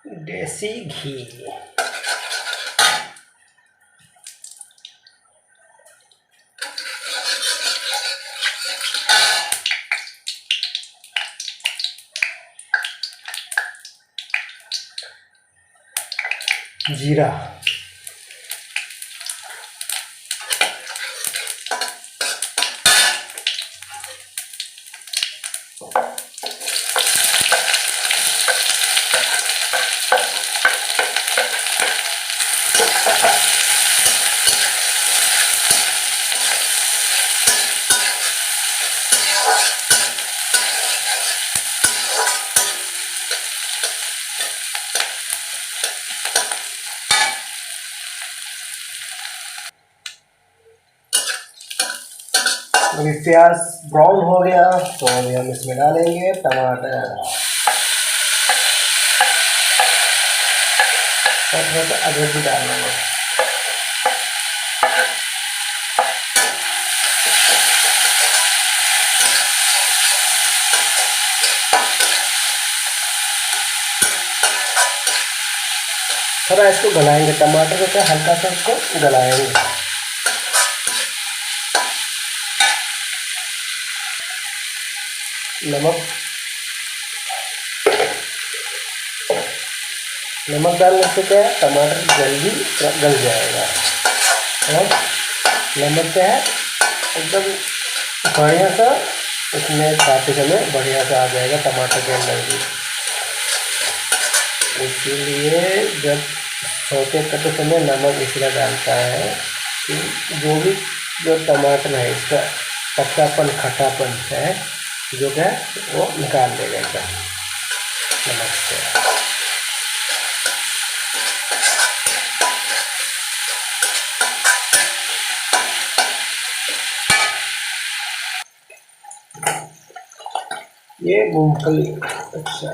देसी घी, जीरा, अभी प्याज ब्राउन हो गया तो अभी हम इसमें डालेंगे टमाटर और थोड़ा सा अदरक भी डाल लेंगे। थोड़ा इसको गलाएंगे, टमाटर को क्या हल्का सा इसको गलाएंगे। नमक डालने से क्या है टमाटर जल्दी गल जाएगा और नमक क्या है एकदम बढ़िया सा इसमें खाते समय बढ़िया सा आ जाएगा टमाटर के अंदर भी। इसीलिए जब छोटे करते समय नमक इसलिए डालता है कि जो टमाटर है इसका कच्चापन खट्टापन है जो क्या वो निकाल देगा इसका नमक से। ये मूंगफली अच्छा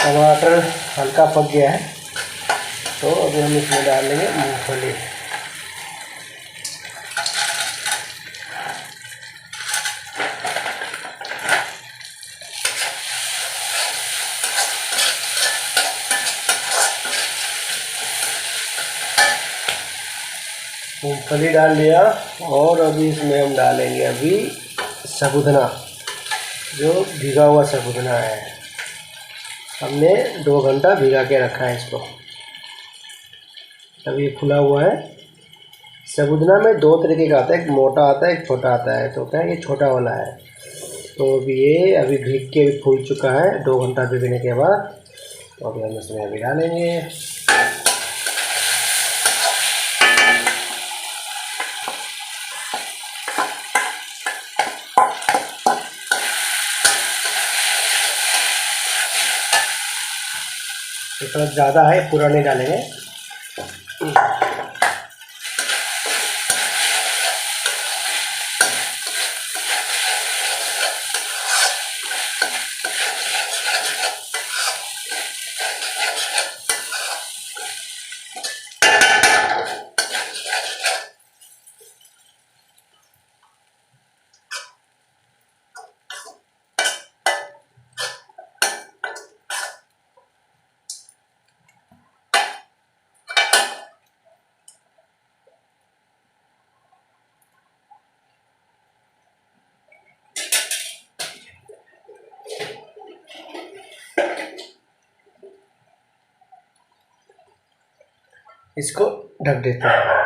टमाटर हल्का पक गया है तो अभी हम इसमें डालेंगे मूंगफली। मूंगफली डाल लिया और अभी इसमें हम डालेंगे अभी साबूदाना, जो भिगा हुआ साबूदाना है। हमने 2 घंटा भिगा के रखा है इसको। अभी ये खुला हुआ है। साबूदाना में 2 तरीके का आता है, एक मोटा आता है एक छोटा आता है। तो क्या है ये छोटा वाला है। तो अभी ये अभी भीग के फूल चुका है 2 घंटा भिगने के बाद। तो अभी हम इसमें अभी डालेंगे। थोड़ा ज़्यादा है, पूरा नहीं डालेंगे। इसको ढक देते हैं।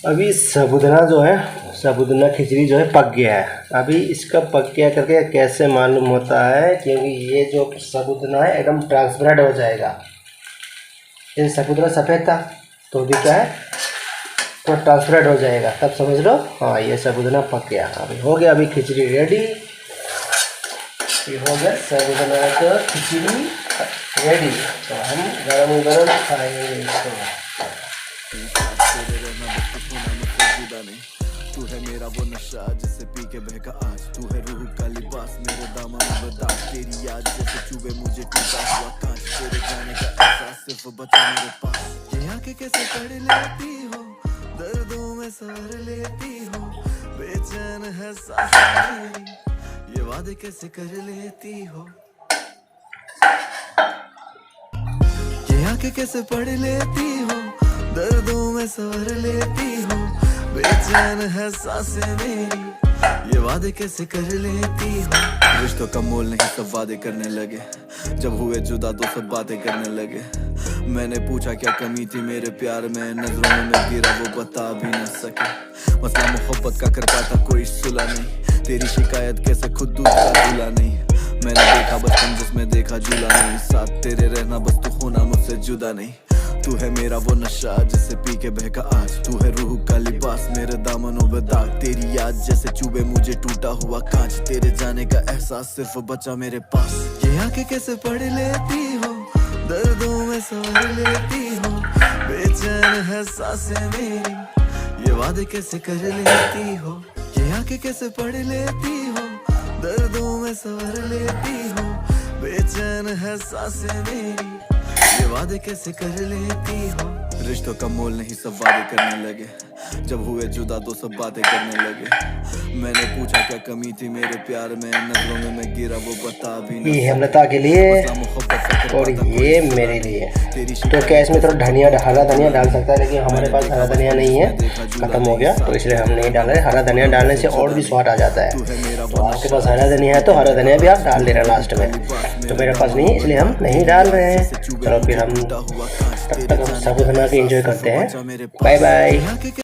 अभी साबूदाना जो है, साबूदाना खिचड़ी जो है पक गया है। अभी इसका पक गया करके कैसे मालूम होता है, क्योंकि ये जो साबूदाना है एकदम ट्रांसपेरेंट हो जाएगा। ये साबूदाना सफ़ेद था तो भी क्या है तो ट्रांसपेरेंट हो जाएगा, तब समझ लो हाँ ये साबूदाना पक गया। अभी हो गया, अभी खिचड़ी रेडी। ये हो गया साबूदाना का खिचड़ी रेडी, तो हम गरम गरम खाएंगे इसको। तू है मेरा वो नशा जिसे पी के बहका आज, तू है रूह का लिबास मेरे दामन में बता, तेरी याद जैसे चुभे मुझे टूटा हुआ कांच, तेरे जाने का एहसास सिर्फ बचा मेरे पास। ये आंखें कैसे पढ़ लेती हो, दर्दों में सवर लेती हो, बेचैन है सांसें मेरी, ये वादे कैसे कर लेती हो। ये आंखें कैसे पढ़ लेती हो, दर्दों में सवर लेती हो, बेचैन है सांसें मेरी, ये वादे कैसे कर लेती हो। रिश्तों का मोल नहीं सब वादे करने लगे, जब हुए जुदा तो सब बातें करने लगे। मैंने पूछा क्या कमी थी मेरे प्यार में, नजरों में मैं गिरा वो बता भी न सके। मसला मोहब्बत का कर पाता कोई सुला नहीं, तेरी शिकायत कैसे खुद दूसरा झूला नहीं। मैंने देखा बचपन जिसमें देखा झूला नहीं, साथ तेरे रहना बस तू होना मुझसे जुदा नहीं। तू है मेरा वो नशा जिसे पी के बहका आज, तू है रूह का लिबास मेरे दामनों में दाग, तेरी याद जैसे चुभे मुझे टूटा हुआ कांच, तेरे जाने का एहसास सिर्फ बचा मेरे पास। ये आंखें कैसे पढ़ लेती हो, दर्दों में सवर लेती हो, बेचैन है सांसें मेरी, ये वादे कैसे कर लेती हो। ये आंखें कैसे पढ़ लेती हो, दर्दों में सवर लेती हो, बेचैन है सांसें मेरी, ये वादे कैसे कर लेती हो। रिश्तों का मोल नहीं सब वादे करने लगे, जब हुए जुदा तो सब बातें करने लगे। मैंने पूछा क्या कमी थी मेरे प्यार में, नजरों में मैं गिरा वो बता भी नहीं। ये हेमलता के लिए और ये मेरे लिए। तो क्या इसमें थोड़ा धनिया, हरा धनिया डाल सकता है, लेकिन हमारे पास हरा धनिया नहीं है, ख़त्म हो गया, तो इसलिए हम नहीं डाल रहे। हरा धनिया डालने से और भी स्वाद आ जाता है, तो आपके पास हरा धनिया है तो हरा धनिया भी आप डाल दे रहे लास्ट में, तो मेरे पास नहीं है इसलिए हम नहीं डाल रहे हैं। चलो फिर हम तब तक साबूदाना को एंजॉय करते हैं। Bye bye.